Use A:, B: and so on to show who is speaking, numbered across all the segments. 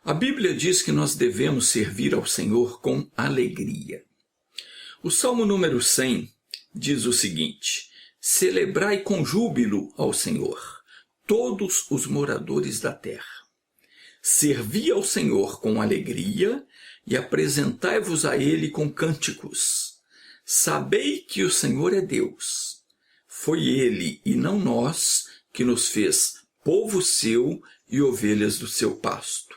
A: A Bíblia diz que nós devemos servir ao Senhor com alegria. O Salmo número 100 diz o seguinte: celebrai com júbilo ao Senhor, todos os moradores da terra. Servi ao Senhor com alegria e apresentai-vos a Ele com cânticos. Sabei que o Senhor é Deus. Foi Ele e não nós que nos fez povo seu e ovelhas do seu pasto.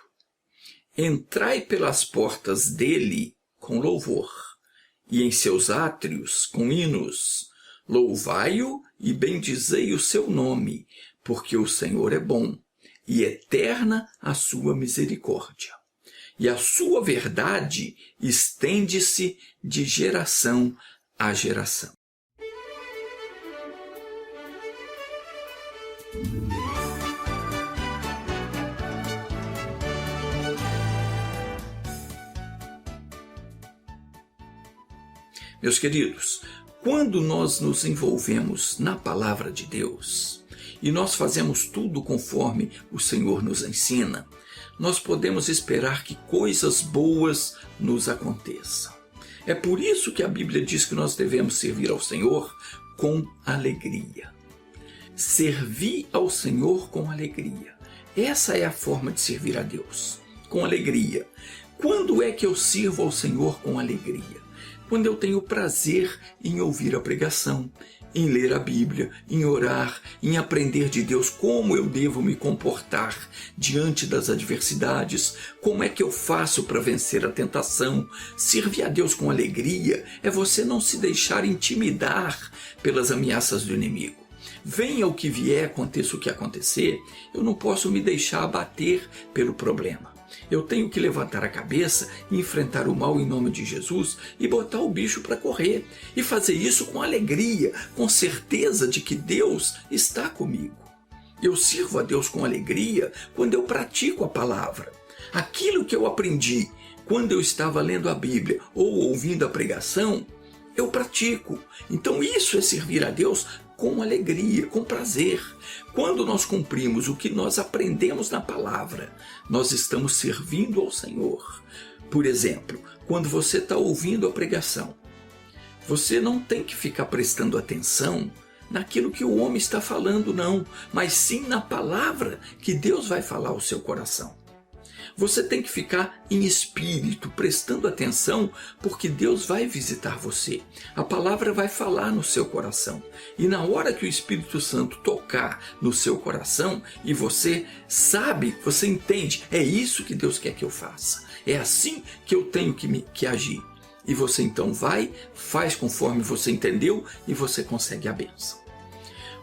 A: Entrai pelas portas dele com louvor, e em seus átrios com hinos. Louvai-o e bendizei o seu nome, porque o Senhor é bom, e eterna a sua misericórdia. E a sua verdade estende-se de geração a geração. Meus queridos, quando nós nos envolvemos na palavra de Deus e nós fazemos tudo conforme o Senhor nos ensina, nós podemos esperar que coisas boas nos aconteçam. É por isso que a Bíblia diz que nós devemos servir ao Senhor com alegria. Servir ao Senhor com alegria. Essa é a forma de servir a Deus, com alegria. Quando é que eu sirvo ao Senhor com alegria? Quando eu tenho prazer em ouvir a pregação, em ler a Bíblia, em orar, em aprender de Deus como eu devo me comportar diante das adversidades, como é que eu faço para vencer a tentação. Servir a Deus com alegria é você não se deixar intimidar pelas ameaças do inimigo. Venha o que vier, aconteça o que acontecer, eu não posso me deixar abater pelo problema. Eu tenho que levantar a cabeça e enfrentar o mal em nome de Jesus e botar o bicho para correr. E fazer isso com alegria, com certeza de que Deus está comigo. Eu sirvo a Deus com alegria quando eu pratico a palavra. Aquilo que eu aprendi quando eu estava lendo a Bíblia ou ouvindo a pregação, eu pratico. Então isso é servir a Deus com alegria, com prazer. Quando nós cumprimos o que nós aprendemos na palavra, nós estamos servindo ao Senhor. Por exemplo, quando você está ouvindo a pregação, você não tem que ficar prestando atenção naquilo que o homem está falando, não, mas sim na palavra que Deus vai falar ao seu coração. Você tem que ficar em espírito, prestando atenção, porque Deus vai visitar você. A palavra vai falar no seu coração. E na hora que o Espírito Santo tocar no seu coração, e você sabe, você entende, é isso que Deus quer que eu faça. É assim que eu tenho que agir. E você então vai, faz conforme você entendeu e você consegue a bênção.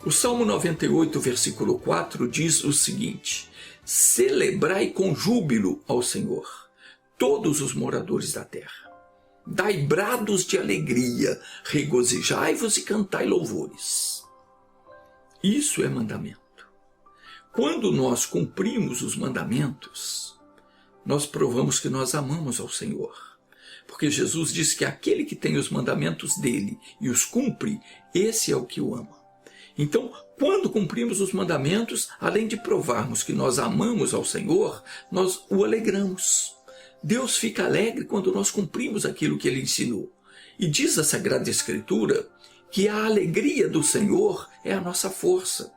A: O Salmo 98, versículo 4 diz o seguinte: celebrai com júbilo ao Senhor, todos os moradores da terra. Dai brados de alegria, regozijai-vos e cantai louvores. Isso é mandamento. Quando nós cumprimos os mandamentos, nós provamos que nós amamos ao Senhor. Porque Jesus diz que aquele que tem os mandamentos dele e os cumpre, esse é o que o ama. Então, quando cumprimos os mandamentos, além de provarmos que nós amamos ao Senhor, nós o alegramos. Deus fica alegre quando nós cumprimos aquilo que Ele ensinou. E diz a Sagrada Escritura que a alegria do Senhor é a nossa força.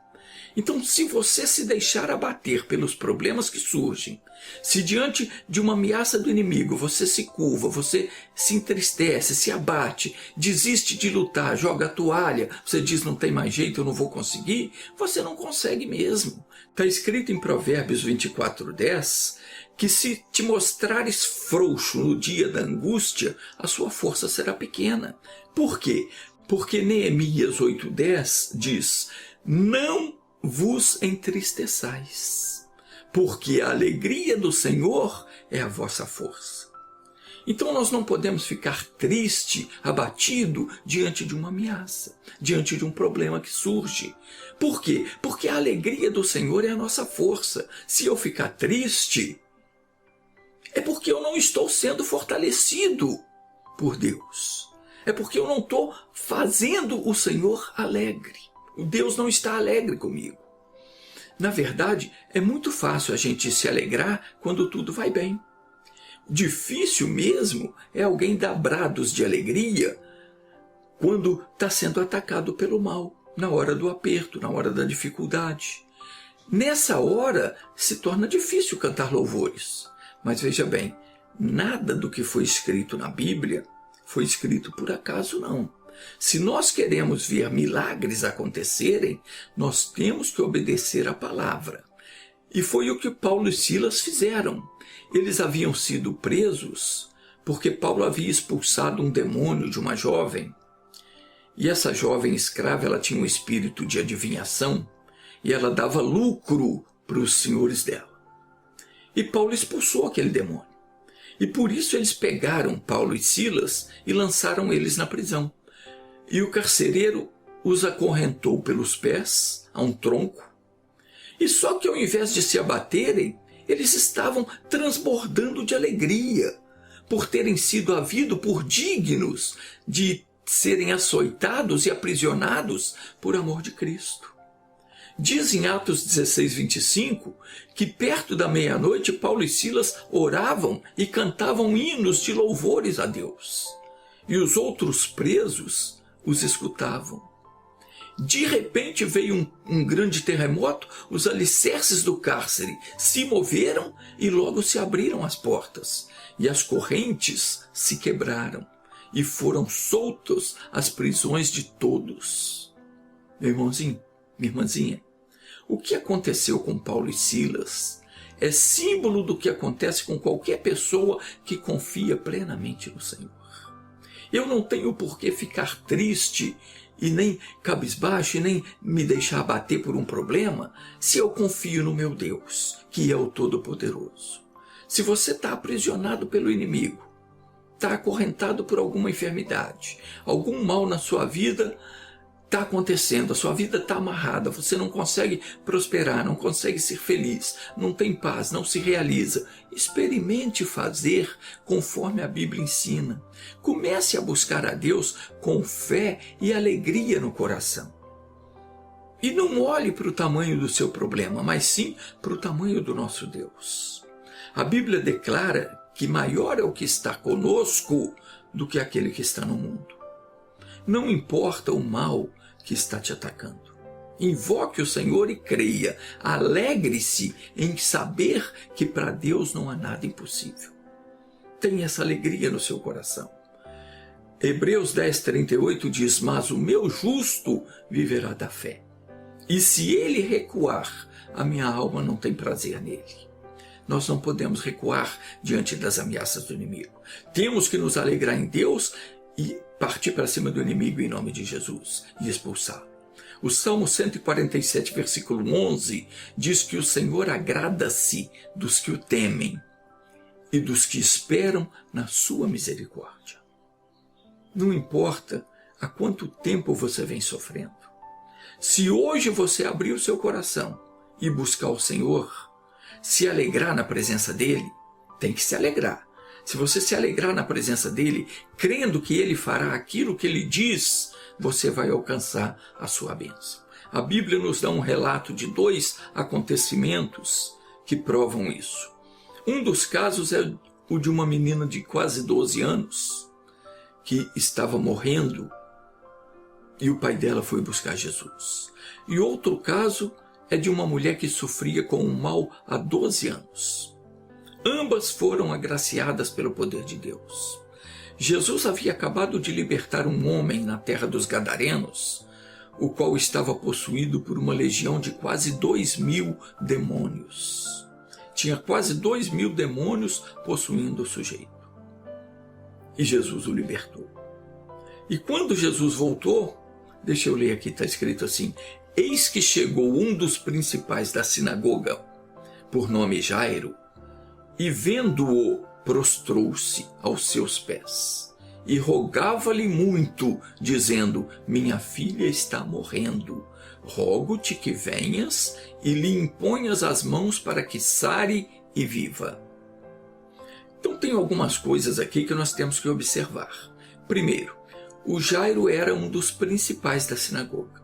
A: Então, se você se deixar abater pelos problemas que surgem, se diante de uma ameaça do inimigo você se curva, você se entristece, se abate, desiste de lutar, joga a toalha, você diz não tem mais jeito, eu não vou conseguir, você não consegue mesmo. Está escrito em Provérbios 24:10 que se te mostrares frouxo no dia da angústia, a sua força será pequena. Por quê? Porque Neemias 8:10 diz: não vos entristeçais, porque a alegria do Senhor é a vossa força. Então nós não podemos ficar triste, abatido diante de uma ameaça, diante de um problema que surge. Por quê? Porque a alegria do Senhor é a nossa força. Se eu ficar triste, é porque eu não estou sendo fortalecido por Deus. É porque eu não estou fazendo o Senhor alegre. Deus não está alegre comigo. Na verdade, é muito fácil a gente se alegrar quando tudo vai bem. Difícil mesmo é alguém dar brados de alegria quando está sendo atacado pelo mal, na hora do aperto, na hora da dificuldade. Nessa hora se torna difícil cantar louvores. Mas veja bem, nada do que foi escrito na Bíblia foi escrito por acaso, não. Se nós queremos ver milagres acontecerem, nós temos que obedecer à palavra. E foi o que Paulo e Silas fizeram. Eles haviam sido presos porque Paulo havia expulsado um demônio de uma jovem. E essa jovem escrava, ela tinha um espírito de adivinhação e ela dava lucro para os senhores dela. E Paulo expulsou aquele demônio. E por isso eles pegaram Paulo e Silas e lançaram eles na prisão. E o carcereiro os acorrentou pelos pés a um tronco. E só que ao invés de se abaterem, eles estavam transbordando de alegria por terem sido havidos por dignos de serem açoitados e aprisionados por amor de Cristo. Diz em Atos 16, 25, que perto da meia-noite Paulo e Silas oravam e cantavam hinos de louvores a Deus. E os outros presos os escutavam. De repente veio um grande terremoto, os alicerces do cárcere se moveram e logo se abriram as portas. E as correntes se quebraram e foram soltos as prisões de todos. Meu irmãozinho, minha irmãzinha, o que aconteceu com Paulo e Silas é símbolo do que acontece com qualquer pessoa que confia plenamente no Senhor. Eu não tenho por que ficar triste e nem cabisbaixo e nem me deixar abater por um problema se eu confio no meu Deus, que é o Todo-Poderoso. Se você está aprisionado pelo inimigo, está acorrentado por alguma enfermidade, algum mal na sua vida está acontecendo, a sua vida está amarrada, você não consegue prosperar, não consegue ser feliz, não tem paz, não se realiza. Experimente fazer conforme a Bíblia ensina. Comece a buscar a Deus com fé e alegria no coração. E não olhe para o tamanho do seu problema, mas sim para o tamanho do nosso Deus. A Bíblia declara que maior é o que está conosco do que aquele que está no mundo. Não importa o mal que está te atacando. Invoque o Senhor e creia. Alegre-se em saber que para Deus não há nada impossível. Tenha essa alegria no seu coração. Hebreus 10:38 diz: mas o meu justo viverá da fé. E se ele recuar, a minha alma não tem prazer nele. Nós não podemos recuar diante das ameaças do inimigo. Temos que nos alegrar em Deus e partir para cima do inimigo em nome de Jesus e expulsá-lo. O Salmo 147, versículo 11, diz que o Senhor agrada-se dos que o temem e dos que esperam na sua misericórdia. Não importa há quanto tempo você vem sofrendo. Se hoje você abrir o seu coração e buscar o Senhor, se alegrar na presença dele, tem que se alegrar. Se você se alegrar na presença dele, crendo que ele fará aquilo que ele diz, você vai alcançar a sua bênção. A Bíblia nos dá um relato de 2 acontecimentos que provam isso. Um dos casos é o de uma menina de quase 12 anos que estava morrendo e o pai dela foi buscar Jesus. E outro caso é de uma mulher que sofria com um mal há 12 anos. Ambas foram agraciadas pelo poder de Deus. Jesus havia acabado de libertar um homem na terra dos Gadarenos, o qual estava possuído por uma legião de quase 2.000 demônios. Tinha quase 2.000 demônios possuindo o sujeito. E Jesus o libertou. E quando Jesus voltou, deixa eu ler aqui, está escrito assim: eis que chegou um dos principais da sinagoga, por nome Jairo, e vendo-o, prostrou-se aos seus pés e rogava-lhe muito, dizendo: minha filha está morrendo, rogo-te que venhas e lhe imponhas as mãos para que sare e viva. Então tem algumas coisas aqui que nós temos que observar. Primeiro, o Jairo era um dos principais da sinagoga,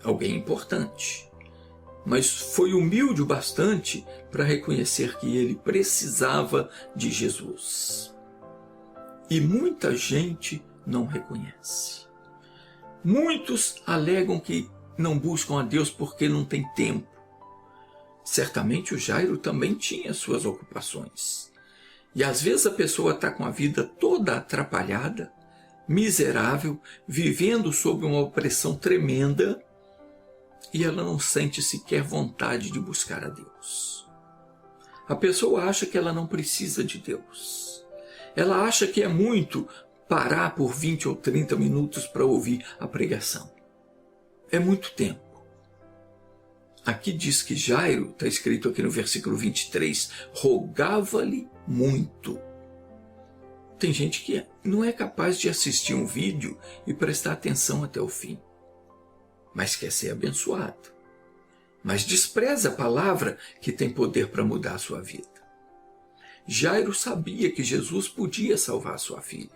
A: alguém importante. mas foi humilde o bastante para reconhecer que ele precisava de Jesus. E muita gente não reconhece. Muitos alegam que não buscam a Deus porque não tem tempo. Certamente o Jairo também tinha suas ocupações. E às vezes a pessoa está com a vida toda atrapalhada, miserável, vivendo sob uma opressão tremenda, e ela não sente sequer vontade de buscar a Deus. A pessoa acha que ela não precisa de Deus. Ela acha que é muito parar por 20 ou 30 minutos para ouvir a pregação. É muito tempo. Aqui diz que Jairo, está escrito aqui no versículo 23, rogava-lhe muito. Tem gente que não é capaz de assistir um vídeo e prestar atenção até o fim, mas quer ser abençoado. Mas despreza a palavra que tem poder para mudar a sua vida. Jairo sabia que Jesus podia salvar sua filha.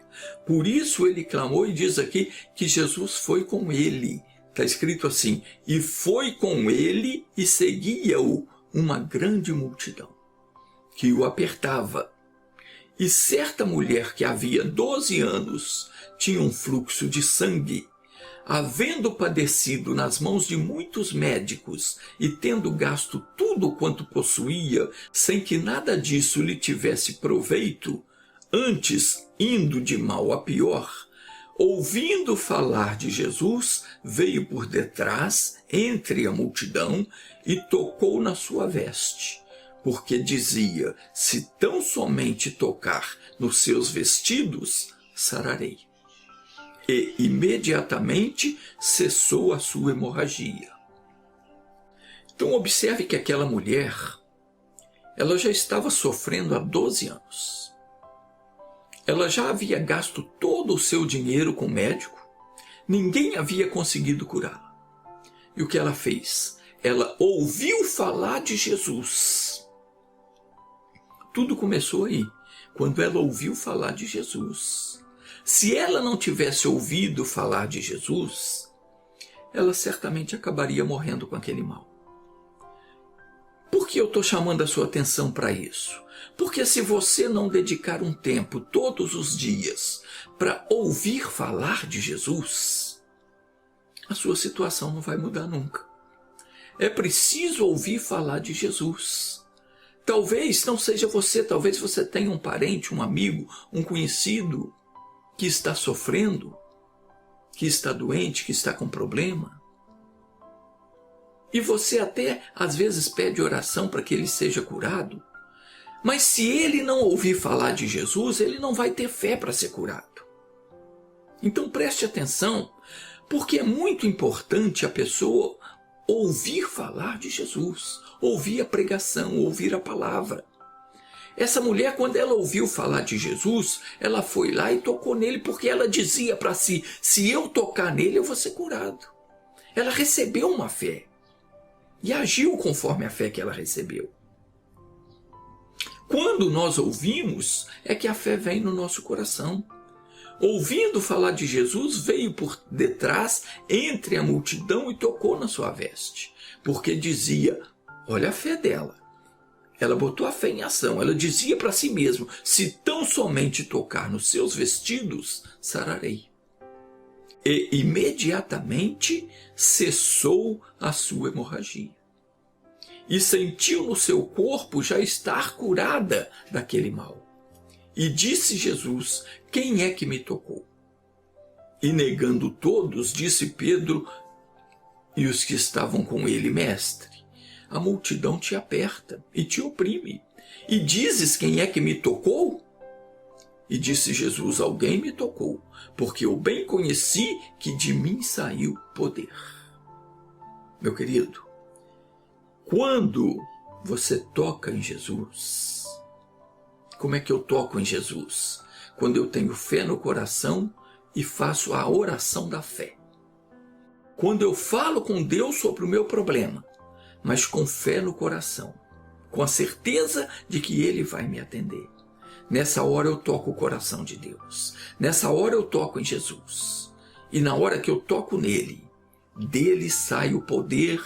A: Por isso ele clamou e diz aqui que Jesus foi com ele. Está escrito assim, e foi com ele e seguia-o uma grande multidão, que o apertava. E certa mulher que havia 12 anos tinha um fluxo de sangue, havendo padecido nas mãos de muitos médicos e tendo gasto tudo quanto possuía, sem que nada disso lhe tivesse proveito, antes indo de mal a pior, ouvindo falar de Jesus, veio por detrás, entre a multidão, e tocou na sua veste, porque dizia, se tão somente tocar nos seus vestidos, sararei. E imediatamente cessou a sua hemorragia. Então observe que aquela mulher, ela já estava sofrendo há 12 anos. Ela já havia gasto todo o seu dinheiro com médico, ninguém havia conseguido curá-la. E o que ela fez? Ela ouviu falar de Jesus. Tudo começou aí, quando ela ouviu falar de Jesus. Se ela não tivesse ouvido falar de Jesus, ela certamente acabaria morrendo com aquele mal. Por que eu estou chamando a sua atenção para isso? Porque se você não dedicar um tempo todos os dias para ouvir falar de Jesus, a sua situação não vai mudar nunca. É preciso ouvir falar de Jesus. Talvez não seja você, talvez você tenha um parente, um amigo, um conhecido que está sofrendo, que está doente, que está com problema. E você até às vezes pede oração para que ele seja curado. Mas se ele não ouvir falar de Jesus, ele não vai ter fé para ser curado. Então preste atenção, porque é muito importante a pessoa ouvir falar de Jesus, ouvir a pregação, ouvir a palavra. Essa mulher, quando ela ouviu falar de Jesus, ela foi lá e tocou nele, porque ela dizia para si, se eu tocar nele, eu vou ser curado. Ela recebeu uma fé e agiu conforme a fé que ela recebeu. Quando nós ouvimos, é que a fé vem no nosso coração. Ouvindo falar de Jesus, veio por detrás, entre a multidão e tocou na sua veste. Porque dizia, olha a fé dela. Ela botou a fé em ação. Ela dizia para si mesma, se tão somente tocar nos seus vestidos, sararei. E imediatamente cessou a sua hemorragia. E sentiu no seu corpo já estar curada daquele mal. E disse Jesus, quem é que me tocou? E negando todos, disse Pedro e os que estavam com ele, mestre, a multidão te aperta e te oprime. E dizes, quem é que me tocou? E disse Jesus, alguém me tocou, porque eu bem conheci que de mim saiu poder. Meu querido, quando você toca em Jesus, como é que eu toco em Jesus? Quando eu tenho fé no coração e faço a oração da fé. Quando eu falo com Deus sobre o meu problema, mas com fé no coração, com a certeza de que Ele vai me atender. Nessa hora eu toco o coração de Deus. Nessa hora eu toco em Jesus. E na hora que eu toco nele, dele sai o poder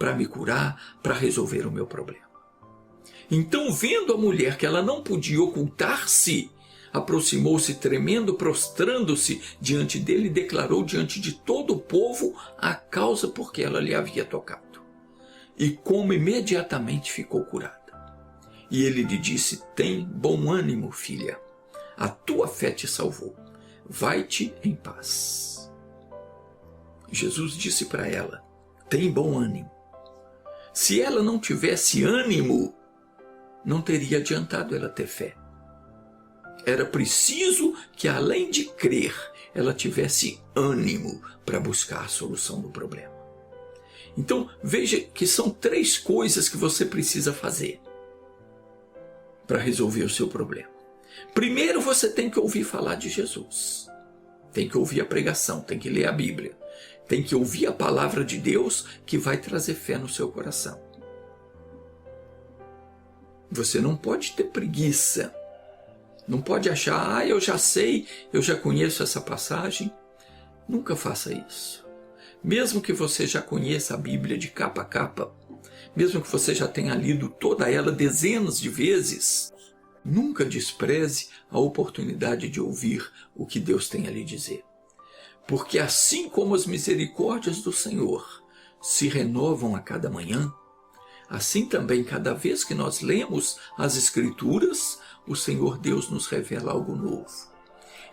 A: para me curar, para resolver o meu problema. Então, vendo a mulher que ela não podia ocultar-se, aproximou-se tremendo, prostrando-se diante dele e declarou diante de todo o povo a causa por que ela lhe havia tocado. E como imediatamente ficou curada. E ele lhe disse: tem bom ânimo, filha, a tua fé te salvou, vai-te em paz. Jesus disse para ela: tem bom ânimo. Se ela não tivesse ânimo, não teria adiantado ela ter fé. Era preciso que, além de crer, ela tivesse ânimo para buscar a solução do problema. Então, veja que são 3 coisas que você precisa fazer para resolver o seu problema. Primeiro, você tem que ouvir falar de Jesus. Tem que ouvir a pregação, tem que ler a Bíblia. Tem que ouvir a palavra de Deus que vai trazer fé no seu coração. Você não pode ter preguiça. Não pode achar: eu já sei, eu já conheço essa passagem. Nunca faça isso. Mesmo que você já conheça a Bíblia de capa a capa, mesmo que você já tenha lido toda ela dezenas de vezes, nunca despreze a oportunidade de ouvir o que Deus tem a lhe dizer. Porque assim como as misericórdias do Senhor se renovam a cada manhã, assim também, cada vez que nós lemos as Escrituras, o Senhor Deus nos revela algo novo.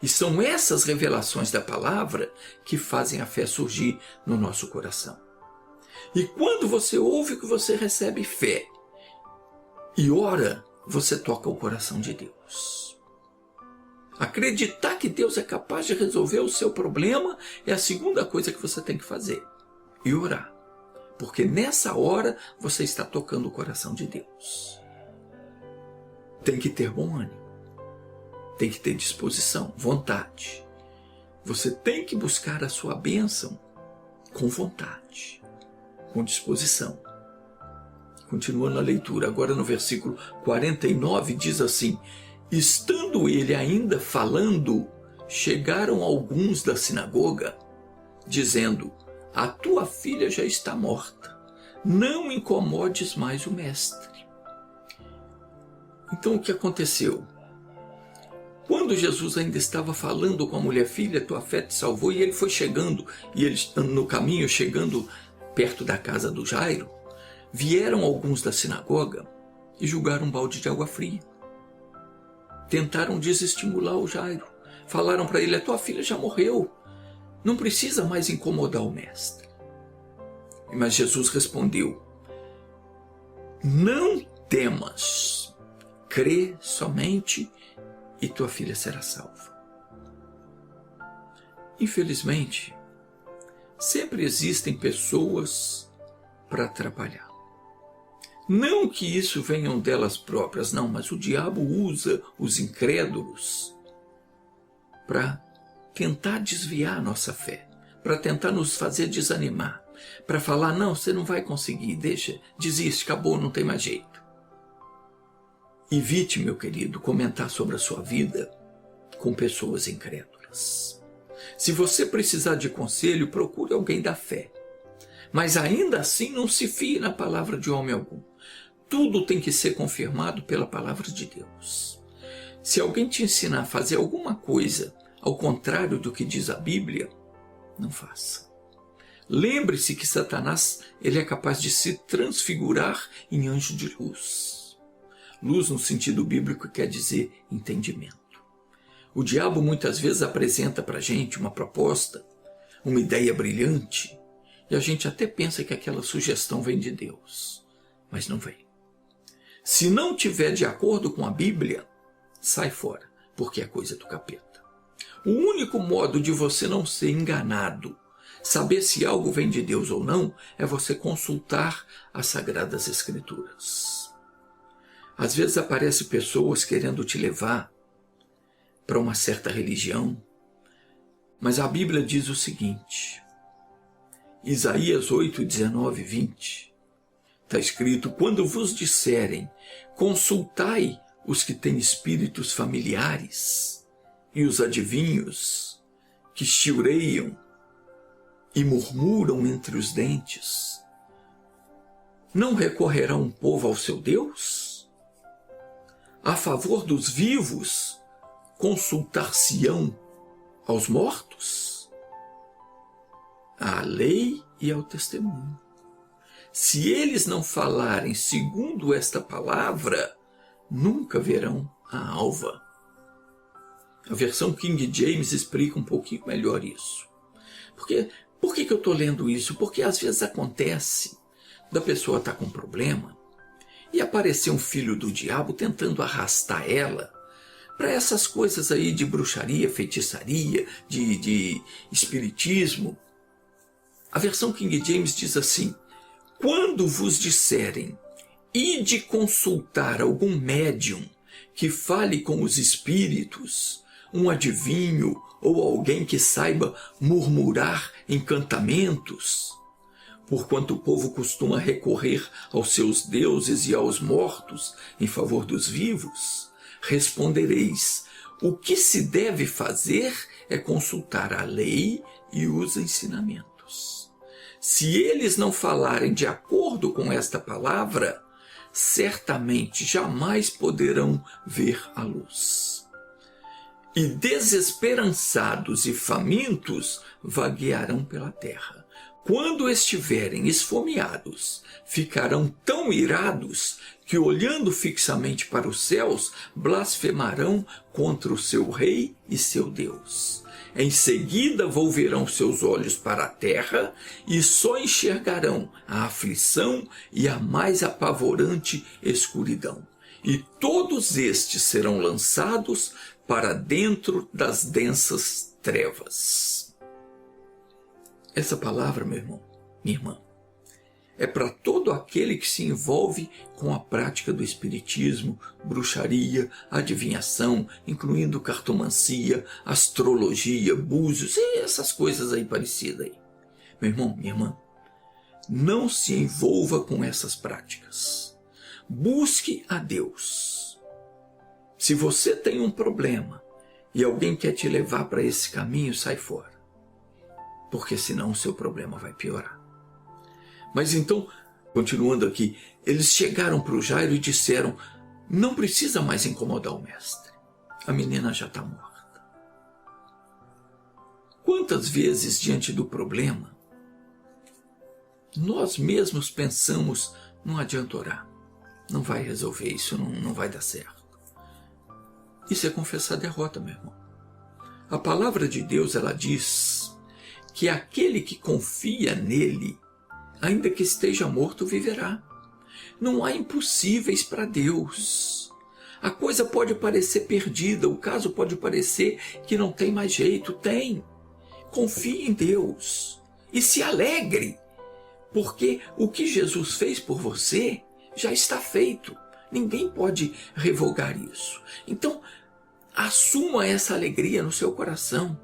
A: E são essas revelações da palavra que fazem a fé surgir no nosso coração. E quando você ouve que você recebe fé e ora, você toca o coração de Deus. Acreditar que Deus é capaz de resolver o seu problema é a segunda coisa que você tem que fazer. E orar. Porque nessa hora você está tocando o coração de Deus. Tem que ter bom ânimo. Tem que ter disposição, vontade. Você tem que buscar a sua bênção com vontade, com disposição. Continuando a leitura, agora no versículo 49 diz assim: estando ele ainda falando, chegaram alguns da sinagoga, dizendo: a tua filha já está morta, não incomodes mais o mestre. Então o que aconteceu? Quando Jesus ainda estava falando com a mulher: filha, tua fé te salvou, e ele foi chegando, e ele no caminho, chegando perto da casa do Jairo, vieram alguns da sinagoga e jogaram um balde de água fria. Tentaram desestimular o Jairo. Falaram para ele: a tua filha já morreu, não precisa mais incomodar o mestre. Mas Jesus respondeu: não temas, crê somente e tua filha será salva. Infelizmente, sempre existem pessoas para atrapalhar. Não que isso venham delas próprias, não, mas o diabo usa os incrédulos para tentar desviar a nossa fé, para tentar nos fazer desanimar, para falar: não, você não vai conseguir, deixa, desiste, acabou, não tem mais jeito. Evite, meu querido, comentar sobre a sua vida com pessoas incrédulas. Se você precisar de conselho, procure alguém da fé. Mas ainda assim não se fie na palavra de homem algum. Tudo tem que ser confirmado pela palavra de Deus. Se alguém te ensinar a fazer alguma coisa ao contrário do que diz a Bíblia, não faça. Lembre-se que Satanás, ele é capaz de se transfigurar em anjo de luz. Luz no sentido bíblico quer dizer entendimento. O diabo muitas vezes apresenta para a gente uma proposta, uma ideia brilhante, e a gente até pensa que aquela sugestão vem de Deus, mas não vem. Se não tiver de acordo com a Bíblia, sai fora, porque é coisa do capeta. O único modo de você não ser enganado, saber se algo vem de Deus ou não, é você consultar as Sagradas Escrituras. Às vezes aparecem pessoas querendo te levar para uma certa religião, mas a Bíblia diz o seguinte, Isaías 8, 19 e 20, está escrito: quando vos disserem, consultai os que têm espíritos familiares e os adivinhos que chiureiam e murmuram entre os dentes, Não recorrerá um povo ao seu Deus? A favor dos vivos, consultar-se-ão aos mortos? À lei e ao testemunho. Se eles não falarem segundo esta palavra, nunca verão a alva. A versão King James explica um pouquinho melhor isso. Por que eu estou lendo isso? Porque às vezes acontece da pessoa estar com um problema e aparecer um filho do diabo tentando arrastar ela para essas coisas aí de bruxaria, feitiçaria, de espiritismo. A versão King James diz assim: quando vos disserem, ide consultar algum médium que fale com os espíritos, um adivinho ou alguém que saiba murmurar encantamentos, porquanto o povo costuma recorrer aos seus deuses e aos mortos em favor dos vivos, respondereis: o que se deve fazer é consultar a lei e os ensinamentos. Se eles não falarem de acordo com esta palavra, certamente jamais poderão ver a luz. E desesperançados e famintos vaguearão pela terra. Quando estiverem esfomeados, ficarão tão irados que, olhando fixamente para os céus, blasfemarão contra o seu rei e seu Deus. Em seguida volverão seus olhos para a terra e só enxergarão a aflição e a mais apavorante escuridão. E todos estes serão lançados para dentro das densas trevas. Essa palavra, meu irmão, minha irmã, é para todo aquele que se envolve com a prática do espiritismo, bruxaria, adivinhação, incluindo cartomancia, astrologia, búzios e essas coisas aí parecidas aí. Meu irmão, minha irmã, não se envolva com essas práticas. Busque a Deus. Se você tem um problema e alguém quer te levar para esse caminho, sai fora. Porque senão o seu problema vai piorar. Mas então, continuando aqui, eles chegaram para o Jairo e disseram: não precisa mais incomodar o mestre. A menina já está morta. Quantas vezes, diante do problema, nós mesmos pensamos: não adianta orar, não vai resolver isso, não vai dar certo. Isso é confessar derrota, meu irmão. A palavra de Deus, ela diz que aquele que confia nele, ainda que esteja morto, viverá. Não há impossíveis para Deus. A coisa pode parecer perdida, o caso pode parecer que não tem mais jeito. Tem. Confie em Deus e se alegre, porque o que Jesus fez por você já está feito. Ninguém pode revogar isso. Então, assuma essa alegria no seu coração.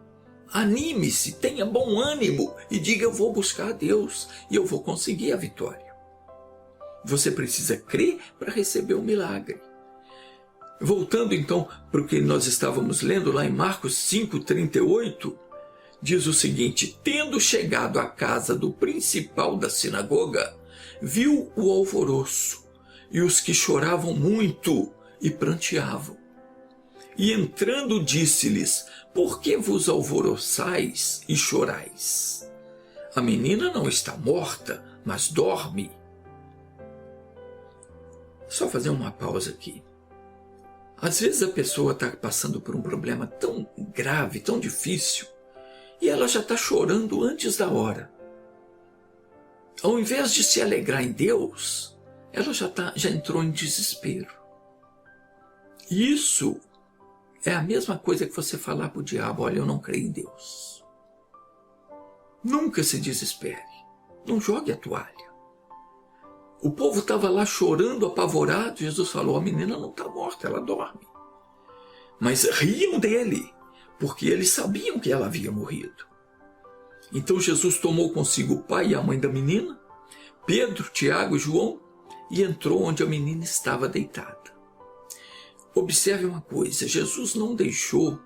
A: Anime-se, tenha bom ânimo e diga: eu vou buscar a Deus e eu vou conseguir a vitória. Você precisa crer para receber o milagre. Voltando então para o que nós estávamos lendo lá em Marcos 5,38, diz o seguinte: tendo chegado à casa do principal da sinagoga, viu o alvoroço e os que choravam muito e pranteavam. E entrando disse-lhes: por que vos alvoroçais e chorais? A menina não está morta, mas dorme. Só fazer uma pausa aqui. Às vezes a pessoa está passando por um problema tão grave, tão difícil, e ela já está chorando antes da hora. Ao invés de se alegrar em Deus, ela já entrou em desespero. Isso é a mesma coisa que você falar para o diabo: olha, eu não creio em Deus. Nunca se desespere. Não jogue a toalha. O povo estava lá chorando, apavorado. Jesus falou: a menina não está morta, ela dorme. Mas riam dele, porque eles sabiam que ela havia morrido. Então Jesus tomou consigo o pai e a mãe da menina, Pedro, Tiago e João, e entrou onde a menina estava deitada. Observe uma coisa: Jesus não deixou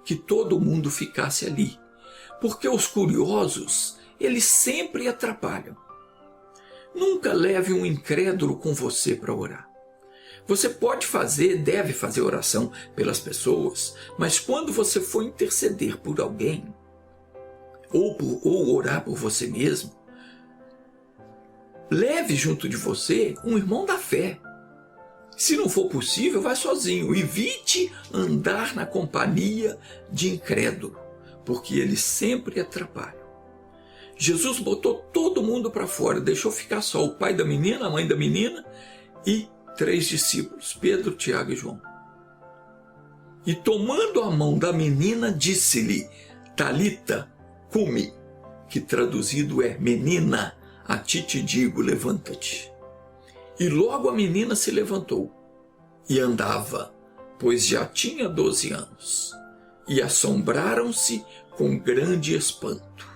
A: que todo mundo ficasse ali, porque os curiosos, eles sempre atrapalham. Nunca leve um incrédulo com você para orar. Você pode fazer, deve fazer oração pelas pessoas, mas quando você for interceder por alguém, ou orar por você mesmo, leve junto de você um irmão da fé. Se não for possível, vá sozinho. Evite andar na companhia de incrédulo, porque eles sempre atrapalham. Jesus botou todo mundo para fora, deixou ficar só o pai da menina, a mãe da menina e 3 discípulos, Pedro, Tiago e João. E tomando a mão da menina, disse-lhe, Talita, cumi, que traduzido é, menina, a ti te digo, levanta-te. E logo a menina se levantou e andava, pois já tinha 12 anos. E assombraram-se com grande espanto.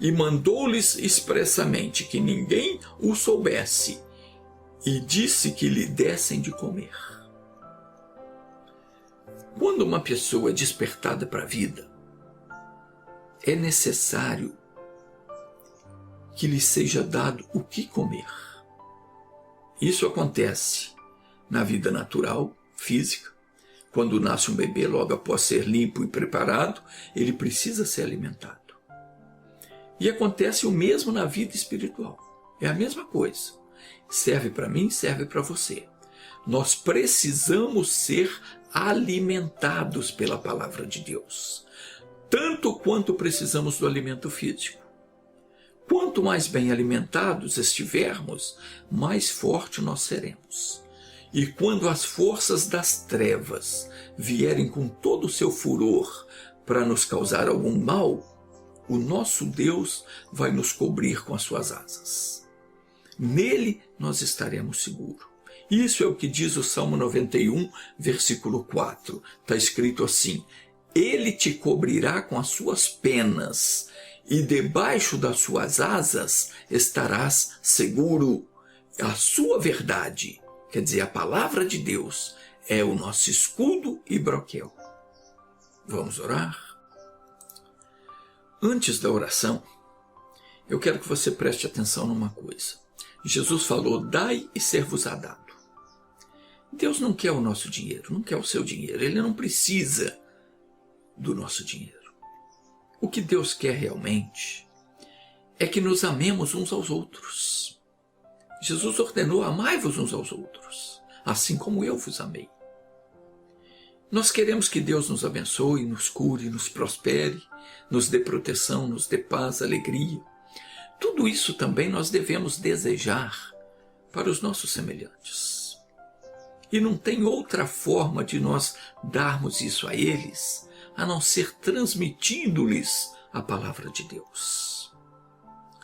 A: E mandou-lhes expressamente que ninguém o soubesse, e disse que lhe dessem de comer. Quando uma pessoa é despertada para a vida, é necessário que lhe seja dado o que comer. Isso acontece na vida natural, física. Quando nasce um bebê, logo após ser limpo e preparado, ele precisa ser alimentado. E acontece o mesmo na vida espiritual. É a mesma coisa. Serve para mim, serve para você. Nós precisamos ser alimentados pela palavra de Deus, tanto quanto precisamos do alimento físico. Quanto mais bem alimentados estivermos, mais forte nós seremos. E quando as forças das trevas vierem com todo o seu furor para nos causar algum mal, o nosso Deus vai nos cobrir com as suas asas. Nele nós estaremos seguros. Isso é o que diz o Salmo 91, versículo 4. Está escrito assim, Ele te cobrirá com as suas penas, e debaixo das suas asas estarás seguro. A sua verdade, quer dizer, a palavra de Deus, é o nosso escudo e broquel. Vamos orar? Antes da oração, eu quero que você preste atenção numa coisa. Jesus falou, dai e ser-vos-á dado. Deus não quer o nosso dinheiro, não quer o seu dinheiro. Ele não precisa do nosso dinheiro. O que Deus quer realmente é que nos amemos uns aos outros. Jesus ordenou, amai-vos uns aos outros, assim como eu vos amei. Nós queremos que Deus nos abençoe, nos cure, nos prospere, nos dê proteção, nos dê paz, alegria. Tudo isso também nós devemos desejar para os nossos semelhantes. E não tem outra forma de nós darmos isso a eles, a não ser transmitindo-lhes a palavra de Deus.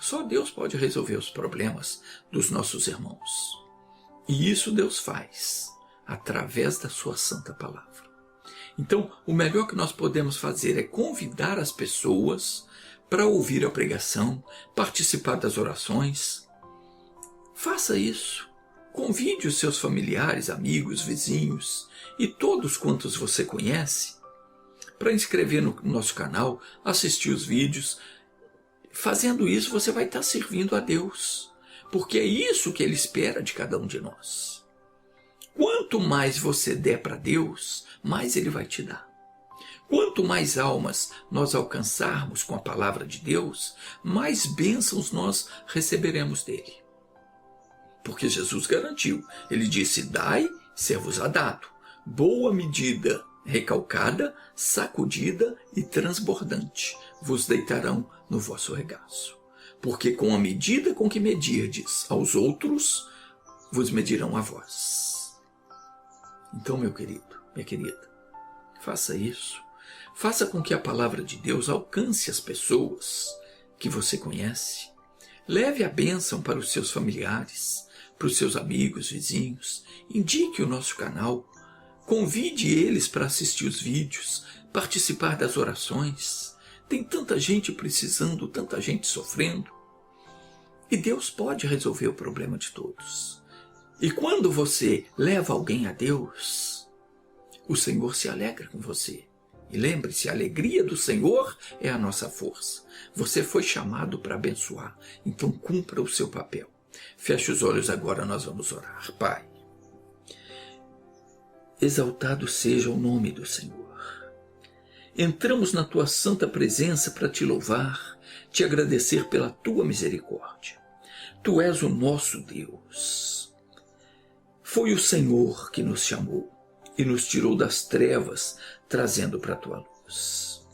A: Só Deus pode resolver os problemas dos nossos irmãos. E isso Deus faz através da sua santa palavra. Então, o melhor que nós podemos fazer é convidar as pessoas para ouvir a pregação, participar das orações. Faça isso. Convide os seus familiares, amigos, vizinhos e todos quantos você conhece para inscrever no nosso canal, assistir os vídeos. Fazendo isso, você vai estar servindo a Deus, porque é isso que Ele espera de cada um de nós. Quanto mais você der para Deus, mais Ele vai te dar. Quanto mais almas nós alcançarmos com a palavra de Deus, mais bênçãos nós receberemos dele. Porque Jesus garantiu, ele disse, dai, ser-vos-á dado, boa medida, recalcada, sacudida e transbordante, vos deitarão no vosso regaço. Porque com a medida com que medirdes aos outros, vos medirão a vós. Então, meu querido, minha querida, faça isso. Faça com que a palavra de Deus alcance as pessoas que você conhece. Leve a bênção para os seus familiares, para os seus amigos, vizinhos. Indique o nosso canal. Convide eles para assistir os vídeos, participar das orações. Tem tanta gente precisando, tanta gente sofrendo. E Deus pode resolver o problema de todos. E quando você leva alguém a Deus, o Senhor se alegra com você. E lembre-se, a alegria do Senhor é a nossa força. Você foi chamado para abençoar, então cumpra o seu papel. Feche os olhos agora, nós vamos orar. Pai, exaltado seja o nome do Senhor. Entramos na tua santa presença para te louvar, te agradecer pela tua misericórdia. Tu és o nosso Deus. Foi o Senhor que nos chamou e nos tirou das trevas, trazendo para a tua luz.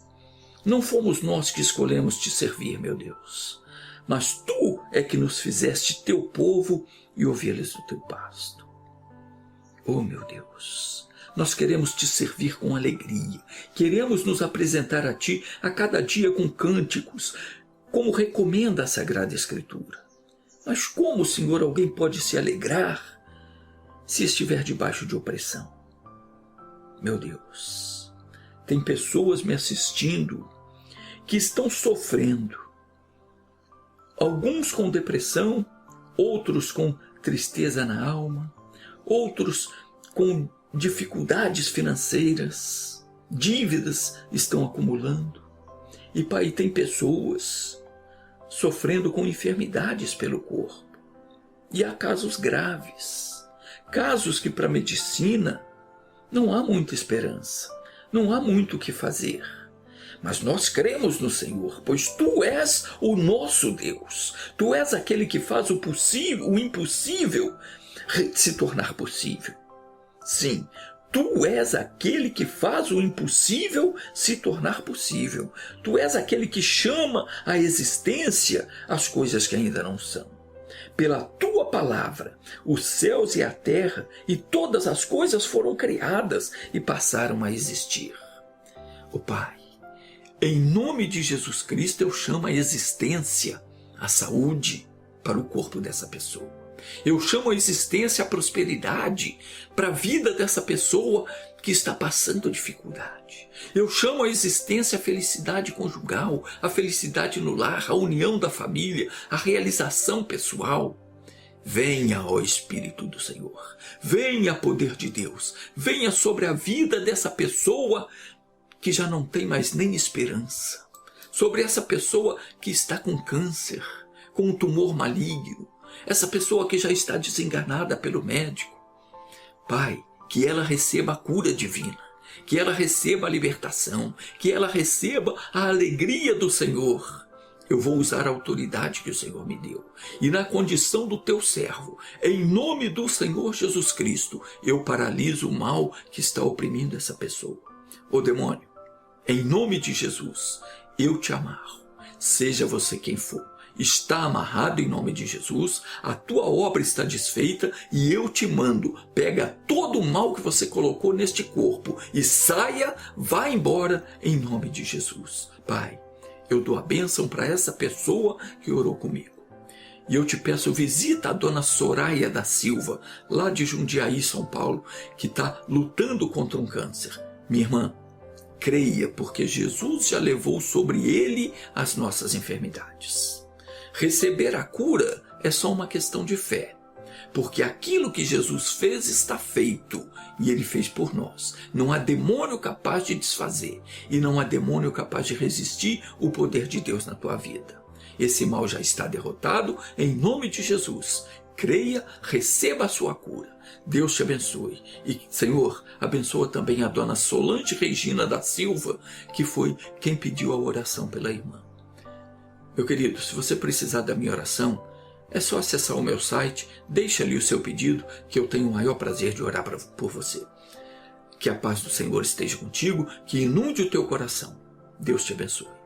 A: Não fomos nós que escolhemos te servir, meu Deus, mas tu é que nos fizeste teu povo e ovelhas do teu pasto. Oh, meu Deus, nós queremos te servir com alegria, queremos nos apresentar a ti a cada dia com cânticos, como recomenda a Sagrada Escritura. Mas como, Senhor, alguém pode se alegrar se estiver debaixo de opressão? Meu Deus, tem pessoas me assistindo que estão sofrendo, alguns com depressão, outros com tristeza na alma, outros com dificuldades financeiras, dívidas estão acumulando. E, Pai, tem pessoas sofrendo com enfermidades pelo corpo. E há casos graves, casos que para a medicina não há muita esperança, não há muito o que fazer. Mas nós cremos no Senhor, pois Tu és o nosso Deus. Tu és aquele que faz o possível, o impossível se tornar possível. Sim, Tu és aquele que faz o impossível se tornar possível. Tu és aquele que chama à existência as coisas que ainda não são. Pela Tua palavra, os céus e a terra e todas as coisas foram criadas e passaram a existir. Ó Pai, em nome de Jesus Cristo eu chamo a existência, a saúde para o corpo dessa pessoa. Eu chamo a existência, a prosperidade para a vida dessa pessoa que está passando dificuldade. Eu chamo a existência, a felicidade conjugal, a felicidade no lar, a união da família, a realização pessoal. Venha, ó Espírito do Senhor, venha, poder de Deus, venha sobre a vida dessa pessoa que já não tem mais nem esperança, sobre essa pessoa que está com câncer, com um tumor maligno, essa pessoa que já está desenganada pelo médico. Pai, que ela receba a cura divina, que ela receba a libertação, que ela receba a alegria do Senhor. Eu vou usar a autoridade que o Senhor me deu. E na condição do teu servo, em nome do Senhor Jesus Cristo, eu paraliso o mal que está oprimindo essa pessoa. Ô demônio, em nome de Jesus, eu te amarro. Seja você quem for. Está amarrado em nome de Jesus, a tua obra está desfeita e eu te mando, pega todo o mal que você colocou neste corpo e saia, vá embora em nome de Jesus. Pai, eu dou a bênção para essa pessoa que orou comigo. E eu te peço, visita a dona Soraya da Silva, lá de Jundiaí, São Paulo, que está lutando contra um câncer. Minha irmã, creia, porque Jesus já levou sobre ele as nossas enfermidades. Receber a cura é só uma questão de fé, porque aquilo que Jesus fez está feito e Ele fez por nós. Não há demônio capaz de desfazer e não há demônio capaz de resistir o poder de Deus na tua vida. Esse mal já está derrotado em nome de Jesus. Creia, receba a sua cura. Deus te abençoe. E, Senhor, abençoa também a dona Solange Regina da Silva, que foi quem pediu a oração pela irmã. Meu querido, se você precisar da minha oração, é só acessar o meu site, deixa ali o seu pedido, que eu tenho o maior prazer de orar por você. Que a paz do Senhor esteja contigo, que inunde o teu coração. Deus te abençoe.